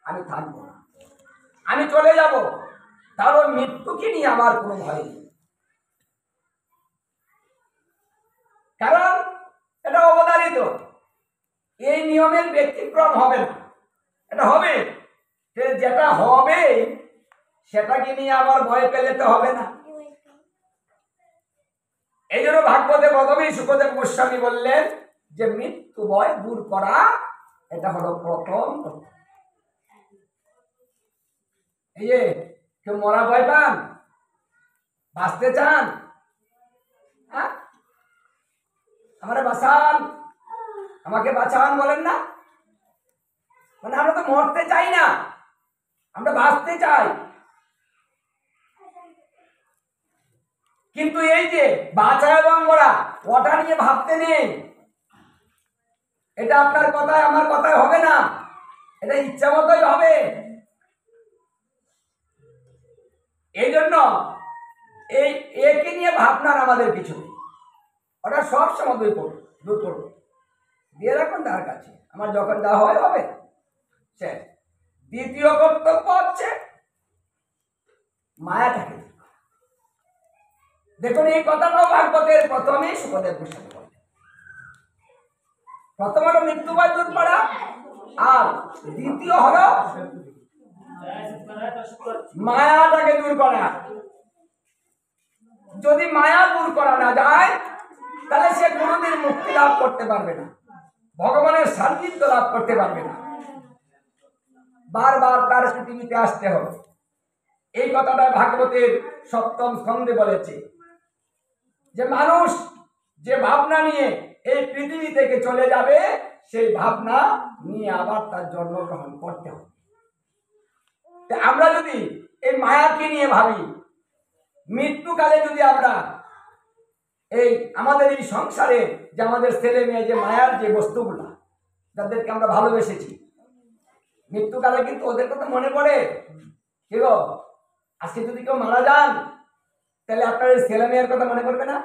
আমি থাকবো না, আমি চলে যাব, তাহলে মৃত্যুকে নিয়ে আমার কোনো ভয় নেই। কারণ এটা অবধারিত, এই নিয়মের ব্যতিক্রম হবে না, এটা হবে। যেটা হবে সেটাকে নিয়ে আবার ভয় পেলে তো হবে না। এই জন্য ভাগবতে প্রথমেই সুখদেব গোস্বামী বললেন যে মৃত্যু ভয় দূর করা, এটা হলো প্রথম। এই যে কেউ মরা ভয় পান, বাঁচতে চান, হ্যাঁ, আমারে বাঁচান, আমাকে বাঁচান বলেন না? মানে আমরা তো মরতে চাই না, আমরা বাঁচতে চাই। কিন্তু এই যে বাঁচা এবং মরা, ওটা নিয়ে ভাবতে নেই। এটা আপনার কথায় আমার কথায় হবে না, এটা ইচ্ছা মতোই হবে। এই জন্য এই একে নিয়ে ভাবনার আমাদের কিছু নেই, ওটা সব সময় দূর করবো, দিয়ে রাখুন তার কাছে, আমার যখন যা হয় হবে। সে দ্বিতীয় কর্তব্য হচ্ছে মায়াটাকে। দেখুন এই কথাটাও ভাগবতের প্রথমেই সুখদেব গোস্বামী বলেন। প্রথম হলো মৃত্যু ভয় দূর করা, আর দ্বিতীয় হলো মায়াটাকে দূর করা। যদি মায়া দূর করা না যায়, তাহলে সে কোনোদিন মুক্তি লাভ করতে পারবে না, ভগবানের সান্নিধ্য লাভ করতে পারবে না, বারবার তার পৃথিবীতে আসতে হবে। এই কথাটা ভাগবতের 7ম স্কন্ধে বলেছে যে মানুষ যে ভাবনা নিয়ে এই পৃথিবী থেকে চলে যাবে, সেই ভাবনা নিয়ে আবার তার জন্মগ্রহণ করতে হবে। আমরা যদি এই মায়াকে নিয়ে ভাবি, মৃত্যুকালে যদি আমরা এই আমাদের এই সংসারে যে আমাদের ছেলে মেয়ে যে মায়ার যে বস্তুগুলা, যাদেরকে আমরা ভালোবেসেছি, মৃত্যুকালে কিন্তু ওদের কথা মনে পড়ে। কি গো, আজকে যদি কেউ মারা যান, তাহলে আপনার এই ছেলে মেয়ের কথা মনে পড়বে না?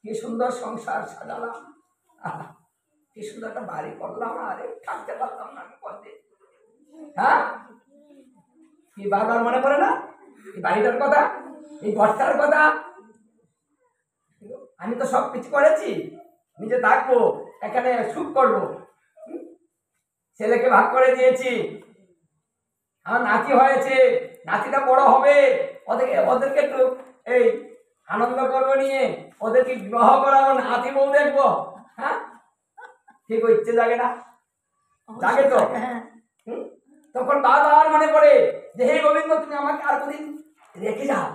কি সুন্দর সংসার সাজালাম, কি সুন্দর একটা বাড়ি করলাম, আরে থাকতে পারলাম না আমি পথে, হ্যাঁ, কি বারবার মনে পড়ে না এই বাড়িটার কথা, এই ঘরটার কথা? আমি তো সব কিছু করেছি, নিজে থাকবো, এখানে সুখ করবো, ছেলেকে ভাগ করে দিয়েছি, আমার নাতি হয়েছে, নাতিটা বড় হবে, ওদেরকে একটু এই আনন্দ করবো নিয়ে, ওদেরকে বিবাহ করাবো, নাতি বউ দেখবো, হ্যাঁ, ঠিক ইচ্ছে জাগে না? জাগে তো। তখন বারবার মনে পড়ে যে হে গোবিন্দ, তুমি আমাকে আর কদিন রেখে যাও,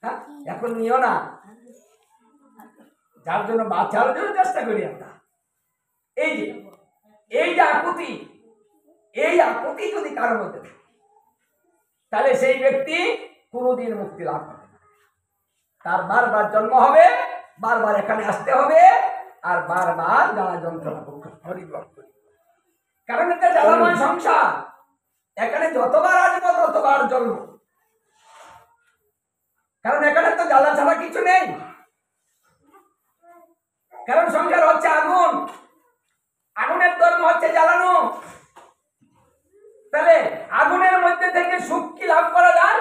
হ্যাঁ, এখন নিও না। যার জন্য বাঁচার জন্য চেষ্টা করি আমরা। এই যে আকুতি, এই আকুতি যদি কারোর মধ্যে, তাহলে সেই ব্যক্তি কোনোদিন মুক্তি লাভ করবে না। তার বারবার জন্ম হবে, বারবার এখানে আসতে হবে, আর বারবার জ্বালা যন্ত্রণা হরিগ্রহ করি। কারণ এটা জ্বালাময় সংসার, এখানে যতবার আসবো ততবার জ্বলব। কারণ এখানে তো জ্বালা ছাড়া কিছু নেই। কারণ সংসার হচ্ছে আগুন, আগুনের ধর্ম হচ্ছে জ্বালানো। তাহলে আগুনের মধ্যে থেকে সুখ কি লাভ করা যায়?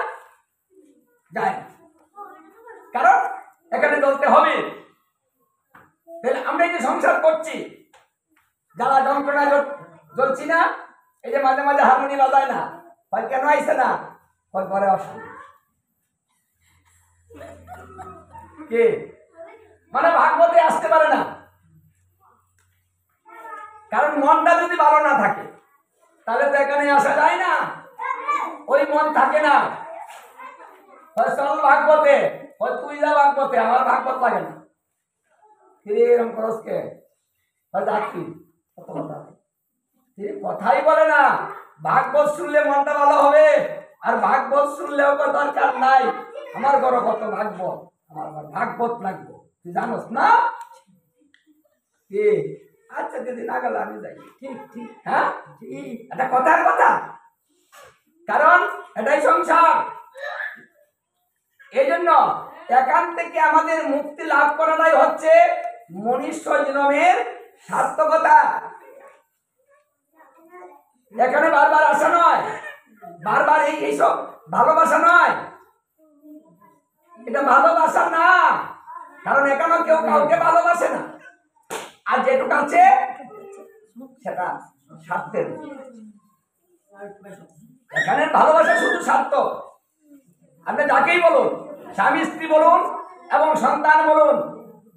যায়। কারণ এখানে জ্বলতে হবে। তাহলে আমরা এই যে সংসার করছি, জ্বালা যন্ত্রণা জ্বলছি না, এই যে মাঝে মাঝে হারমোনি বাজায় না, হয় কেন আইসে না, হয় ঘরে অসুবিধা, কে মানে ভাগবতে আসতে পারে না। কারণ মনটা যদি ভালো না থাকে, তাহলে তো এখানে আসা যায় না, ওই মন থাকে না। চল ভাগবতে, তুই যা ভাগবতে, আমার ভাগবত লাগে না, এরকম খরচকে যাচ্ছি, কথাই বলে না। ভাগবত শুনলে মনটা ভালো হবে, আর ভাগবত শুনলেও দরকার নাই, আমার বড় কত ভাগবত, আমার ভাগবত লাগবো, তুই জানোস না? আচ্ছা যদি না গেল আমি যাই, ঠিক ঠিক, হ্যাঁ ঠিক, এটা কথার কথা। কারণ এটাই সংসার। এই জন্য এখান থেকে আমাদের মুক্তি লাভ করাটাই হচ্ছে মনুষ্য জন্মের সার্থকতা। এখানে বারবার আসা নয়, বারবার এইসব ভালোবাসা নয়, এটা ভালোবাসা না। কারণ এখানে কেউ কাউকে ভালোবাসে না, আর যেটুকু আছে সেটা স্বার্থের। এখানে ভালোবাসা শুধু স্বার্থ। আপনি যাকেই বলুন, স্বামী স্ত্রী বলুন এবং সন্তান বলুন,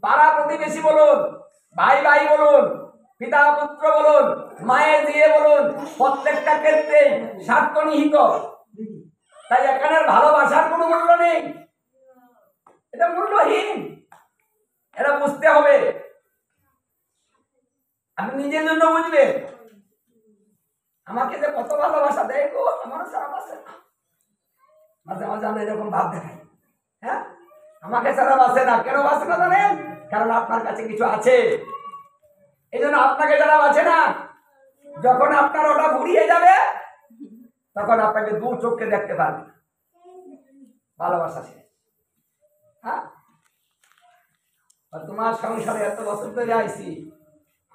পাড়া প্রতিবেশী বলুন, ভাই ভাই বলুন, পিতা পুত্র বলুন, মায়ের দিয়ে বলুন, প্রত্যেকটা ক্ষেত্রে স্বার্থ নিহিত। তাই এখানে ভালোবাসার কোনো মূল্য নেই, এটা মূল্যহীন। এটা বুঝতে হবে। আপনি নিজের জন্য বুঝবেন, আমাকে যে কত ভালোবাসা দেয় গো, আমারও সারা বাসে না। মাঝে মাঝে আমরা এরকম ভাব দেখাই, হ্যাঁ আমাকে সারা বাসে না। কেন বাসে না জানেন? কারণ আপনার কাছে কিছু আছে, এই জন্য আপনাকে যারা বাঁচে না, যখন আপনার ওটা ঘুরিয়ে যাবে তখন আপনাকে দু চোখে দেখতে পারবে না। ভালোবাসা সে, হ্যাঁ তোমার সংসারে এত বছর ধরে আইছি,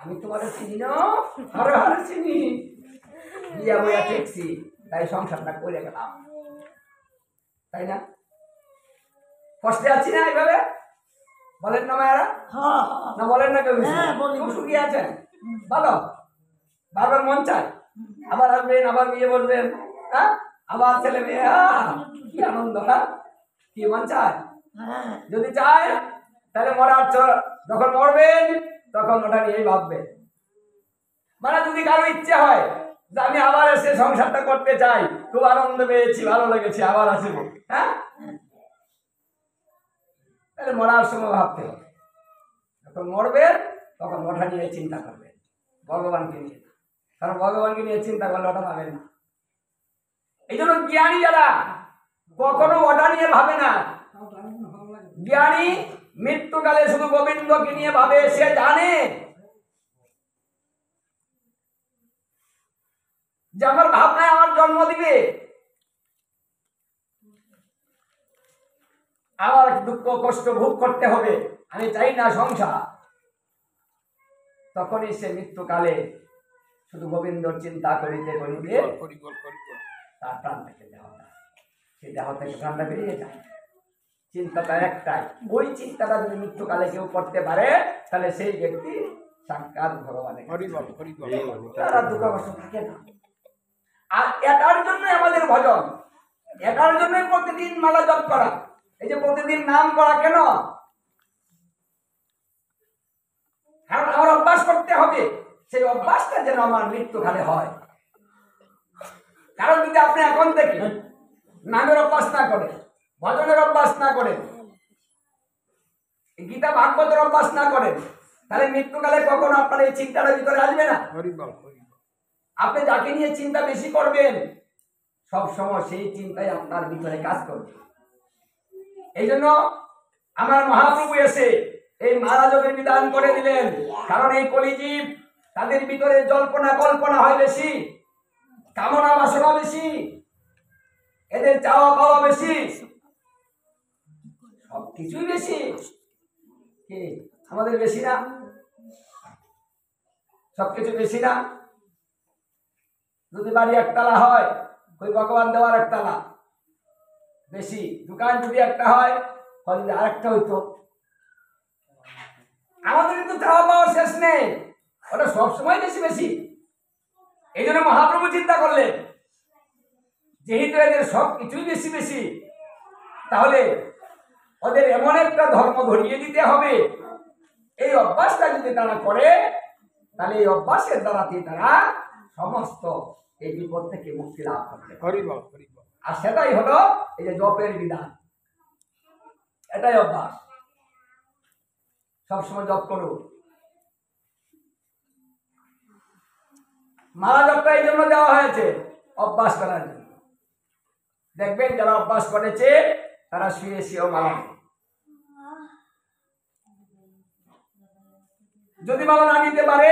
আমি তোমার চিনি না, হারে হারে চিনি, বিয়া বইয়া ঠেকছি, তাই সংসারটা করে গেলাম, তাই না? কষ্টে আছি না এইভাবে? বলেন না মায়েরা? না বলেন না? কেউ সুখী আছেন? ভালো, বারবার মন চায় আবার আসবেন, আবার বিয়ে বলবেন, হ্যাঁ আবার ছেলে মেয়ে, কি আনন্দ, হ্যাঁ কি মন চায়? যদি চায় তাহলে যখন মরবেন তখন ওটা নিয়েই ভাববেন। মানে যদি কারো ইচ্ছে হয় যে আমি আবার এসে সংসারটা করতে চাই, খুব আনন্দ পেয়েছি, ভালো লেগেছে, আবার আসব, হ্যাঁ তাহলে মরার সময় ভাবতে হবে। যখন মরবেন তখন ওটা নিয়ে চিন্তা করবেন, ভগবানকে নিয়ে। কারণ ভগবানকে নিয়ে চিন্তা করলে ওটা পাবেন না। এই জন্য জ্ঞানী যারা কখনো ওটা নিয়ে ভাবে না। জ্ঞানী মৃত্যুকালে শুধু গোবিন্দকে নিয়ে ভাবে। সে জানে যে আমার ভাবনায় আমার জন্ম দিবে, আমার দুঃখ কষ্ট ভোগ করতে হবে, আমি চাই না সংসার। তখনই সে মৃত্যুকালে শুধু গোবিন্দর চিন্তা করিতে করিতে তার প্রাণ থেকে দেহটা, সেই দেহ থেকে প্রাণটা বেরিয়ে যায়। চিন্তাটা একটাই, ওই চিন্তাটা যদি মৃত্যুকালে কেউ করতে পারে তাহলে সেই ব্যক্তি সাক্ষাৎ ভগবানের, তারা দুঃখ কষ্ট থাকে না। আর এটার জন্য আমাদের ভজন, এটার জন্য প্রতিদিন মালা জপ করা, এই যে প্রতিদিন নাম করা। কেন? কারণ আমার অভ্যাস করতে হবে, সেই অভ্যাসটা যেন আমার মৃত্যুকালে হয়। কারণ যদি আপনি এখন থেকে নামের অভ্যাস না করেন, ভজনের অভ্যাস না করেন, গীতা ভাগবতের অভ্যাস না করেন, তাহলে মৃত্যুকালে কখনো আপনার এই চিন্তাটা ভিতরে আসবে না। আপনি যাকে নিয়ে চিন্তা বেশি করবেন সব সময় সেই চিন্তাই আপনার ভিতরে কাজ করবে। এই জন্য আমার মহাপ্রভু এসে এই মহারাজের বিধান করে দিলেন। কারণ এই কলিজীব, তাদের ভিতরে জল্পনা কল্পনা হয় বেশি, কামনা বাসনা বেশি, এদের চাওয়া পাওয়া বেশি, সবকিছুই বেশি। কি আমাদের বেশি না? সবকিছু বেশি না? যদি বাড়ি একতলা হয়, ওই ভগবান দেওয়ার একতলা বেশি। দোকান যদি একটা হয়, তাহলে আরেকটা হইতো। আমাদের কিন্তু চাওয়া পাওয়া শেষ নেই, ওটা সবসময় বেশি বেশি। এই জন্য মহাপ্রভু চিন্তা করলেন, যেহেতু এদের সবকিছুই বেশি বেশি, তাহলে ওদের এমন একটা ধর্ম ধরিয়ে দিতে হবে, এই অভ্যাসটা যদি তারা করে তাহলে এই অভ্যাসের দ্বারাতে তারা সমস্ত এই বিপদ থেকে মুক্তি লাভ করবে। আর সেটাই হলো এই যে জপের বিধান, এটাই অভ্যাস। সবসময় জপ করুন। মালা জপটা এই জন্য দেওয়া হয়েছে, অভ্যাস করার জন্য। দেখবেন যারা অভ্যাস করেছে তারা শুয়ে শুয়েও মালা, যদি মালা না নিতে পারে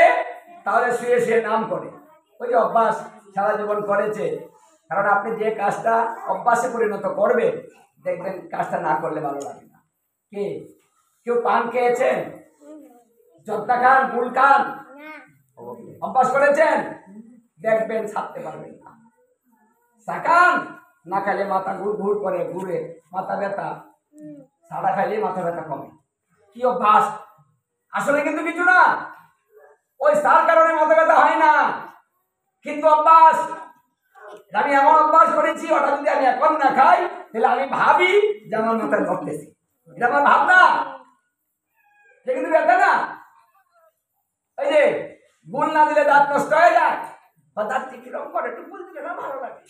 তাহলে শুয়ে শুয়ে নাম করে। ওই যে অভ্যাস সারা জীবন করেছে। কারণ আপনি যে কাজটা অভ্যাসে পরিণত করবেন, দেখবেন কাজটা না করলে ভালো লাগে না। কি কেউ পান খেয়েছেন, জর্দা খান, গুল খান, অভ্যাস করেছেন, দেখবেন ছাড়তে পারবেন না। চা খান, না খাইলে মাথা ঘুর ঘুর করে, ঘুরে মাথা ব্যথা, চাটা খাইলে মাথা ব্যথা কমে। কি অভ্যাস, আসলে কিন্তু কিছু না, ওই চার কারণে মাথা ব্যথা হয় না, কিন্তু অভ্যাস। আমি এমন অভ্যাস করেছি, ওটা যদি আমি এখন না খাই তাহলে আমি ভাবি যে আমার মাথায় ধরতেছি, এটা আমার ভাবনা, এটা কিন্তু ব্যথা না। এই যে গুল না দিলে দাঁত নষ্ট হয়ে যায়, বা দাঁত কিরকম করে, একটু গুল দিলে না ভালো লাগে,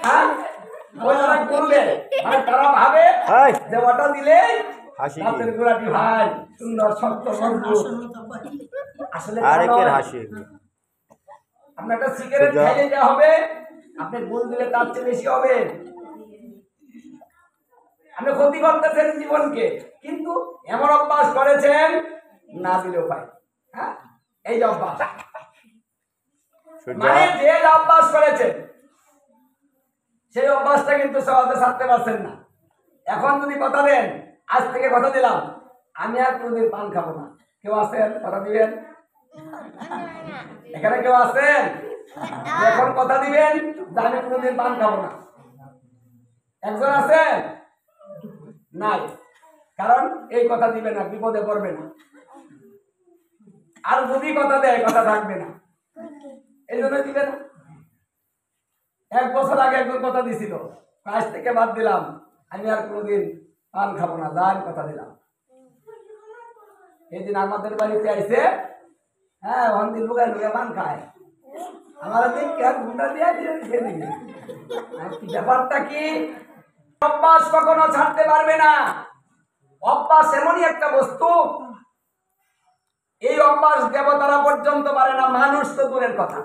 হ্যাঁ ওই যারা গুল দেয়, মানে তারা ভাবে যে ওটা দিলে দাঁতের গোড়াটি ভাই সুন্দর শক্ত মজবুত। আসলে আপনি একটা সিগারেট খাইলে যা হবে, আপনি গুল দিলে তার চেয়ে বেশি হবে। আপনি ক্ষতি করতেছেন জীবনকে, কিন্তু এমন অভ্যাস করেছেন না দিলেও পাই। হ্যাঁ, এই যে অভ্যাস, মানে যে অভ্যাস করেছেন সেই অভ্যাসটা কিন্তু সহজে ছাড়তে পারছেন না। এখন যদি কথা দেন, আজ থেকে কথা দিলাম আমি আর কোনদিন পান খাবো না, কেউ আছেন কথা দিবেন? এখানে কেউ আছেন এখন কথা দিবেন যে আমি কোনদিন পান খাবো না? একজন আছেন? নাই। কারণ এই কথা দিবে না, বিপদে পড়বে না, আর যদি কথা দেয় কথা থাকবে না, এই জন্য দিবে না। 1 বছর আগে একজন কথা দিছিল, কাজ থেকে বাদ দিলাম, আমি আর কোনোদিন পান খাবো না, যান কথা দিলাম। এই দিন আমাদের বাড়িতে আইসে, হ্যাঁ অন্দিন লুগায় লুগায় পান খায়, আমার গুন্ডা দিয়ে ব্যাপারটা কি? অভ্যাস কখনো ছাড়তে পারবে না। অভ্যাস এমনই একটা বস্তু, এই অভ্যাস দেবতারা পর্যন্ত পারে না, মানুষ তো দূরের কথা।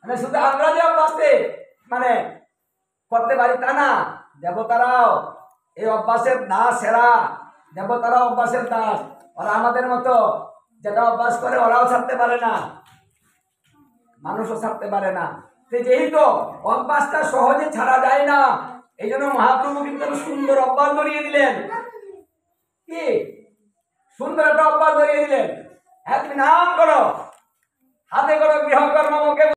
মানে শুধু আমরা যে অভ্যাসে মানে করতে পারি তা না, দেবতারাও এই অভ্যাসের দাস। এরা দেবতারাও অভ্যাসের দাস, ওরা আমাদের মতো যেটা অভ্যাস করে ওরাও ছাড়তে পারে না, মানুষও ছাড়তে পারে না। যেহেতু অভ্যাসটা সহজে ছাড়া যায় না, এই জন্য মহাপ্রভু কিন্তু সুন্দর অভ্যাস ধরিয়ে দিলেন। কি সুন্দর একটা অভ্যাস ধরিয়ে দিলেন, তুমি নাম করো, হাতে করো গৃহকর্মকে।